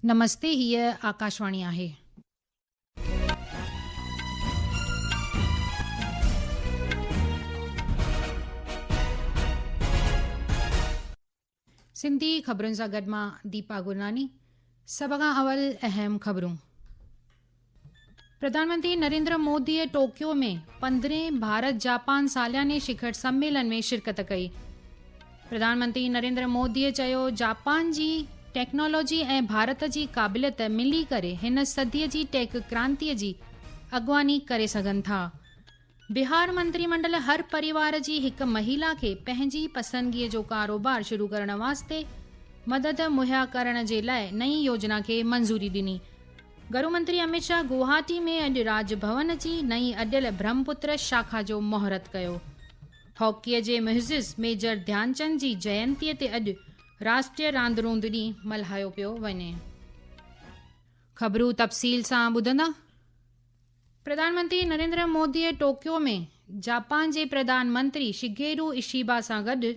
नमस्ते, हीअ आकाशवाणी आहे। सिंधी ख़बरुनि सां गॾु मां दीपा गुरनानी। सभ खां अवल अहम ख़बरूं। प्रधानमंत्री नरेंद्र मोदीअ टोक्यो में 15 भारत जापान सालियाने शिखर सम्मेलन में शिरकत कई। प्रधानमंत्री नरेंद्र मोदीअ चयो, जापान जी टेक्नोलॉजी ऐं भारत जी क़ाबिलियत मिली करे हिन सदीअ जी टेक क्रांतीअ जी अॻवानी करे सघनि था। बिहार मंत्रिमंडल हर परिवार जी हिकु महिला खे पंहिंजी पसंदगीअ जो कारोबार शुरू करण वास्ते मदद मुहैया करण जे लाइ नई योजना खे मंज़ूरी ॾिनी। गृह मंत्री अमित शाह गुवाहाटी में अॼु राजभवन जी नई अॾियल ब्रह्मपुत्र शाखा जो मुहूर्त कयो। हॉकीअ जे मुहज़िज़ मेजर ध्यानचंद जी जयंतीअ ते अॼु राष्ट्रीय रांदरूं ॾींहुं मल्हायो पियो वञे। ख़बरूं तफ़सील सां ॿुधंदा। प्रधानमंत्री नरेंद्र मोदीअ टोक्यो में जापान जे प्रधानमंत्री शिगेरू इशिबा सां गॾु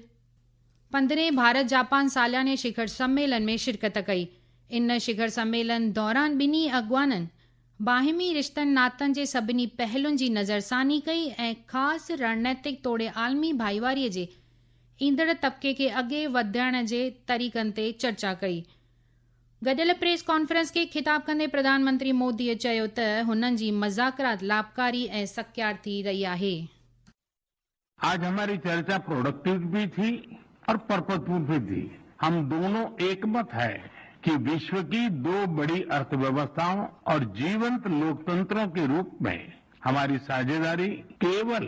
15 भारत जापान सालियाने शिखर सम्मेलन में शिरकत कई। इन शिखर सम्मेलन दौरान ॿिन्ही अॻवाननि बाहिमी रिश्तनि नातनि जे सभिनी पहलुनि जी नज़रसानी कई ऐं ख़ासि रणनीतिक तोड़े आलमी भाईवारीअ जे ईंदड़ तबिके खे अॻे वधाइण जे तरीक़नि ते चर्चा कई। गॾियल प्रेस कॉन्फ्रेंस खे ख़िताब कंदे प्रधानमंत्री मोदीअ चयो त हुननि जी मज़ाकरात लाभकारी ऐं सत्यार्थी रही आहे। आज हमारी चर्चा प्रोडक्टिव भी थी और पर्पसफुल भी थी। हम दोनों एकमत है कि विश्व की दो बड़ी अर्थव्यवस्थाओं और जीवंत लोकतंत्रों के रूप में हमारी साझेदारी केवल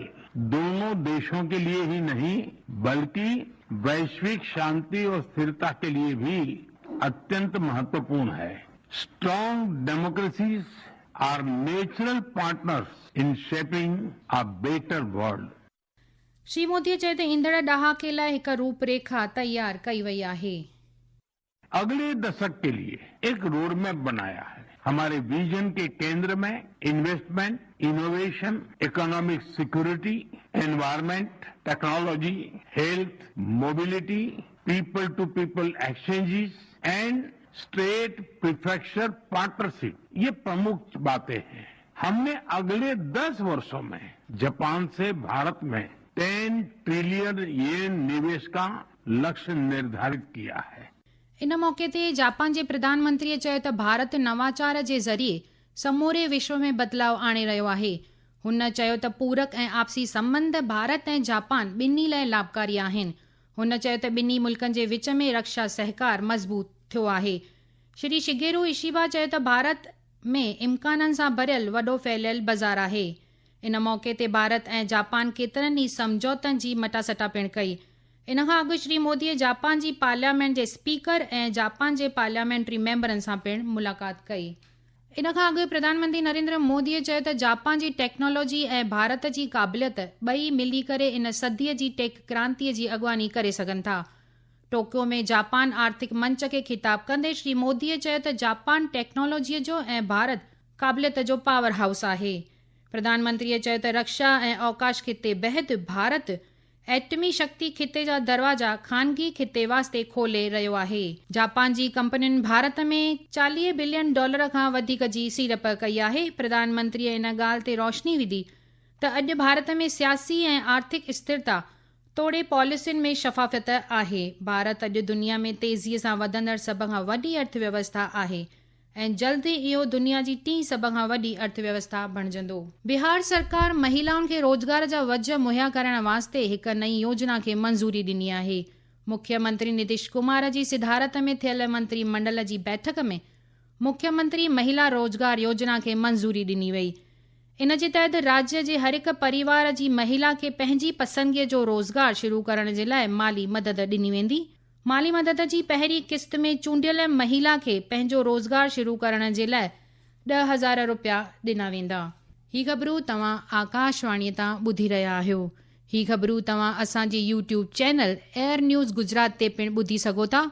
दोनों देशों के लिए ही नहीं बल्कि वैश्विक शांति और स्थिरता के लिए भी अत्यंत महत्वपूर्ण है। Strong democracies are natural partners in shaping a better world. Shri मोदीअ चयो त ईंदड़ ॾहाके लाइ हिकु रूपरेखा तैयार कई वई आहे। अगले दशक के लिए एक रोड मैप बनाया है। हमारे विजन के केंद्र में investment, innovation, economic security, environment, technology, health, mobility, people to people exchanges and state prefecture partnership, ये प्रमुख बातें हैं। हमने अगले 10 वर्षों में जापान से भारत में 10 ट्रिलियन येन निवेश का लक्ष्य निर्धारित किया है। इन मौके ते जापान जे प्रधानमंत्रीअ चयो त भारत नवाचार जे ज़रिए समूरे विश्व में बदलाव आणे रहियो आहे। हुन चयो त पूरक ऐं आपसी संबंध भारत ऐं जापान ॿिन्ही लाइ लाभकारी आहिनि। हुन चयो त ॿिन्ही मुल्कनि जे विच में रक्षा सहकार मज़बूत थियो आहे। श्री शिगेरू इशिबा चयो त भारत में इम्काननि सां भरियल वॾो फैलियल बाज़ार आहे। इन मौके ते भारत ऐं जापान केतिरनि ई समझौतनि जी मटासटा पिणु कई। इन खां अॻु श्री मोदीअ जापान जी पार्लियामेंट जे स्पीकर ऐं जापान जे पार्लियामेंट्री मेंबरनि सां पिणु मुलाक़ात कई। इन खां अॻु प्रधानमंत्री नरेंद्र मोदीअ चयो त जापान जी टेक्नोलॉजी ऐं भारत जी क़ाबिलियत ॿई मिली करे इन सदीअ जी टेक क्रांतीअ जी अॻवानी करे सघनि था। टोक्यो में जापान आर्थिक मंच खे ख़िताब कंदे श्री मोदीअ चयो त जापान टेक्नोलॉजीअ जो ऐं भारत क़ाबिलियत जो पावर हाउस आहे। प्रधानमंत्रीअ चयो त रक्षा ऐं अवकाश खिते बैदि भारत एटमी शक्ति खिते जा दरवाजा ख़ानगी खिते वास्ते खोले रहियो आहे। जापान जी कंपनियुनि भारत में $40 बिलियन खां वधीक जी सीड़प कई आहे। प्रधानमंत्रीअ इन ॻाल्हि ते रोशनी विधी त अॼु भारत में सियासी ऐं आर्थिक स्थिरता तोड़े पॉलिसियुनि में शफ़ाफ़ियत आहे। भारत अॼु दुनिया में तेज़ीअ सां वधंदड़ सभ खां वॾी अर्थव्यवस्था आहे ऐं जल्दी इहो दुनिया जी 3 सभ खां वॾी अर्थव्यवस्था बणिजंदो। बिहार सरकार महिलाउनि खे रोज़गार जा वझ मुहैया करण वास्ते हिकु नई योजना खे मंज़ूरी ॾिनी आहे। मुख्यमंत्री नीतीश कुमार जी सिधारत में थियल मंत्रिमंडल जी बैठक में मुख्यमंत्री महिला रोज़गार योजना खे मंज़ूरी ॾिनी वई। इन जे तहत राज्य जे हर हिकु परिवार जी महिला खे पंहिंजी पसंदगीअ जो रोज़गार शुरू करण जे लाइ माली मदद ॾिनी वेंदी। माली मदद जी पहिरीं किस्त में चूंडियल महिला खे पंहिंजो रोज़गार शुरू करण जे लाइ 10,000 रुपया ॾिना वेंदा। ही ख़बरूं तव्हां आकाशवाणीअ तां ॿुधी रहिया आहियो। ही ख़बरूं तव्हां असांजे YouTube channel air news Gujarat ते पिणु ॿुधी सघो था।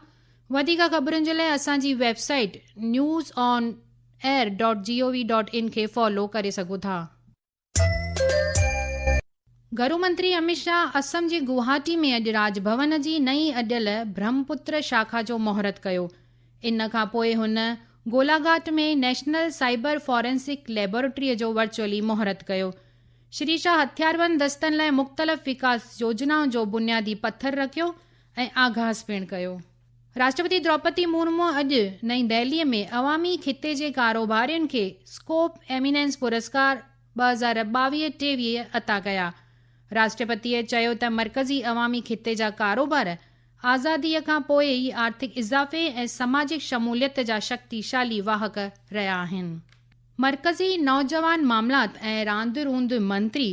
वधीक ख़बरुनि जे लाइ असांजी वेबसाइट newsonair.gov.in खे फॉलो करे सघो था। गृह मंत्री अमित शाह असम जे गुवाहाटी में अॼु राजभवन जी नई अॾियल ब्रह्मपुत्र शाखा जो मुहूर्त कयो। इन खां पोइ हुन गोलाघाट में नेशनल साइबर फॉरेंसिक लेबोरेटरीअ जो वर्चुअली मुहरत कयो। श्री शाह हथियारबंद दस्तनि लाइ मुख़्तलिफ़ विकास योजनाउनि जो बुनियादी पथर रखियो ऐं आगाज़ पिणु कयो। राष्ट्रपति द्रौपदी मुर्मू अॼु नईं दिल्लीअ में अवामी खिते जे कारोबारियुनि खे स्कोप एमिनेंस पुरस्कार 2022-23 अता कया। राष्ट्रपतिअ चयो त मर्कज़ी अवामी खिते जा कारोबार आज़ादीअ खां पोइ ई आर्थिक इज़ाफ़े ऐं समाजिक शमूलियत जा शक्तिशाली वाहक रहिया आहिनि। मर्कज़ी नौजवान मामलात ऐं रांदि रूंद मंत्री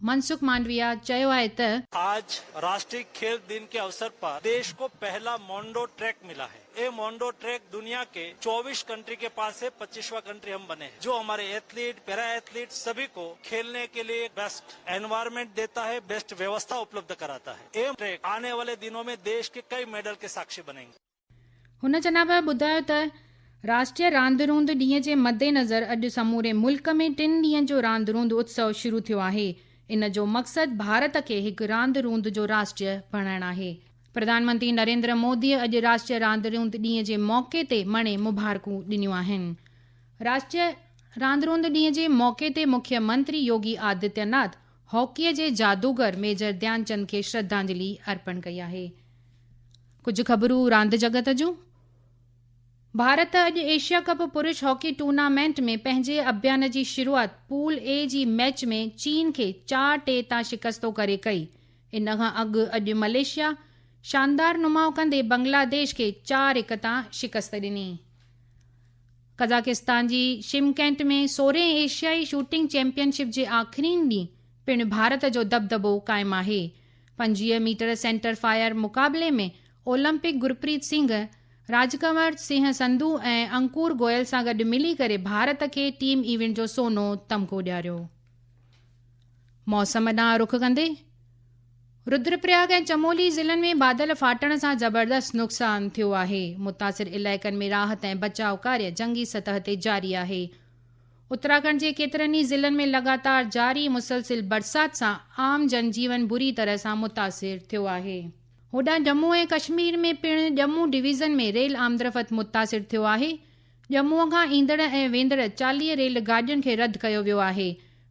मनसुख मांडविया चयो आहे त आज राष्ट्रीय खेल दिन के अवसर पर देश को पहला मोंडो ट्रैक मिला है। ये मोंडो ट्रैक दुनिया के 24 कंट्री के पास है, 25वां कंट्री हम बने हैं, जो हमारे एथलीट, पैरा एथलीट सभी को खेलने के लिए बेस्ट एनवायरनमेंट देता है, बेस्ट व्यवस्था उपलब्ध कराता है। ये ट्रैक आने वाले दिनों में देश के कई मेडल के साक्षी बनेंगे। हुन जनाब ॿुधायो त राष्ट्रीय रांदि रूंद ॾींहं जे मद्देनज़र अॼु समूरे मुल्क में 3 ॾींहनि जो रांदि रूंद उत्सव शुरू थियो आहे। इन जो मक़सदु भारत खे हिकु रांदि रूंद जो राष्ट्र बणाइणु आहे। प्रधानमंत्री नरेंद्र मोदीअ अॼु राष्ट्रीय रांदि रूंद ॾींहं जे मौक़े ते मणे मुबारकूं ॾिनियूं आहिनि। राष्ट्रीय रांदि रूंद ॾींहं जे मौक़े ते मुख्यमंत्री योगी आदित्यनाथ हॉकीअ जे जादूगर मेजर ध्यानचंद खे श्रद्धांजलि अर्पण कई आहे। कुझु ख़बरूं रांदि जगत जूं। भारत अॼु एशिया कप पुरुष हॉकी टूर्नामेंट में पंहिंजे अभियान जी शुरूआत पूल ए जी मैच में चीन खे 4-3 तां शिकस्तो करे कई। इन खां अॼु मलेशिया शानदार नुमाउ कंदे बांग्लादेश खे 4-1 तां शिकस्त ॾिनी। कज़ाकिस्तान जी शिमकेंट में 16 एशियाई शूटिंग चैंपियनशिप जे आख़िरी ॾींहुं पिणु भारत जो दबदबो क़ाइमु आहे। 25 मीटर सेंटर फायर मुक़ाबले में ओलंपिक गुरप्रीत सिंह, राजकंवर सिंह संधू ऐं अंकुर गोयल सां गॾु मिली करे भारत खे टीम इवेंट जो सोनो तमग़ो ॾियारियो। मौसम ॾांहुं रुख कंदे रुद्रप्रयाग ऐं चमोली ज़िलनि में बादल फाटण सां ज़बरदस्त नुक़सान थियो आहे। मुतासिर इलाइक़नि में राहत ऐं बचाव कार्य जंगी सतह ते जारी आहे। उत्तराखंड जे केतिरनि ई ज़िलनि में लगातार जारी मुसलसिल बरसात सां आम जनजीवन बुरी तरह सां मुतासिर थियो आहे। होॾां जम्मू ऐं कश्मीर में पिणु जम्मू डिवीज़न में रेल आमदरफ़त मुतासिर थियो आहे। जम्मूअ खां ईंदड़ ऐं वेंदड़ 40 रेल गाॾियुनि खे रद्द कयो वियो आहे।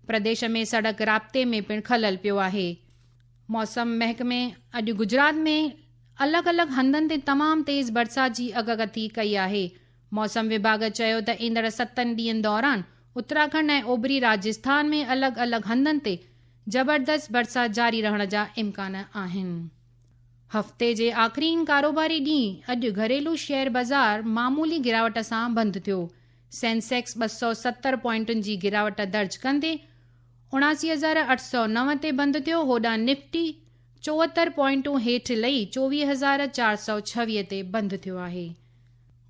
प्रदेश में सड़क राब्ते में पिणु खलल पियो आहे। मौसम महकमे अॼु गुजरात में अलॻि अलॻि हंधनि ते तमामु तेज़ बरसात जी अगकथी कई आहे। मौसम विभाग चयो त ईंदड़ 7 ॾींहनि दौरान उत्तराखंड ऐं ओभरी राजस्थान में अलॻि अलॻि हंधनि ते ज़बरदस्त बरसात जारी रहण जा इम्कान आहिनि। हफ़्ते जे आख़िरी कारोबारी ॾींहुं अॼु घरेलू शेयर बाज़ार मामूली गिरावट सां बंदि थियो। सेंसेक्स 270 पॉइंटुनि जी गिरावट दर्ज कंदे 79,809 ते बंदि थियो। होॾां निफ्टी 74 पॉइंटूं हेठि लही 24,426 ते बंदि थियो आहे।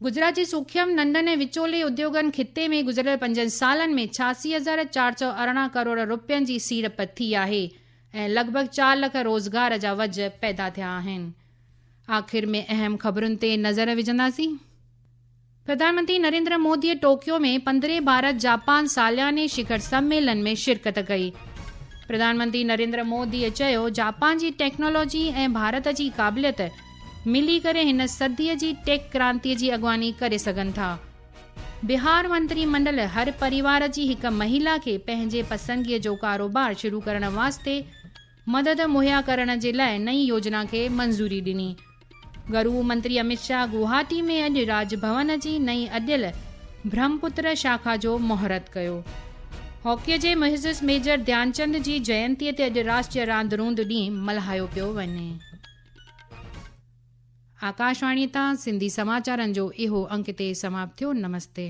गुजरात जे सूख्यम नंढनि ऐं विचोले उद्योगनि खिते में गुज़िरियल 5 सालनि में 86,418 करोड़ रुपयनि जी सीड़प थी आहे ऐं लॻभॻि 4 लख रोज़गार जा वज पैदा थिया आहिनि। आख़िर में अहम ख़बरुनि ते नज़र विझंदासीं। प्रधानमंत्री नरेंद्र मोदीअ टोक्यो में 15 भारत जापान सालियाने शिखर सम्मेलन में शिरकत कई। प्रधानमंत्री नरेंद्र मोदीअ चयो जापान जी टेक्नोलॉजी ऐं भारत जी क़ाबिलियत मिली करे हिन सदीअ जी टेक क्रांतीअ जी अॻुवानी करे सघनि था। बिहार मंत्रिमंडल हर परिवार जी हिकु महिला खे पंहिंजे पसंदगीअ जो कारोबार शुरू करण वास्ते मदद मुहैया करण जे लाइ नई योजना खे मंज़ूरी ॾिनी। गृह मंत्री अमित शाह गुवाहाटी में अॼु राजभवन जी नई अॾियल ब्रह्मपुत्र शाखा जो मुहूर्त कयो। हॉकीअ जे मुहिज़िज़ मेजर ध्यानचंद जी जयंतीअ ते अॼु राष्ट्रीय रांदि रूंद ॾींहुं मल्हायो पियो वञे। आकाशवाणी तां सिंधी समाचारनि जो इहो अंक ते समाप्त थियो। नमस्ते।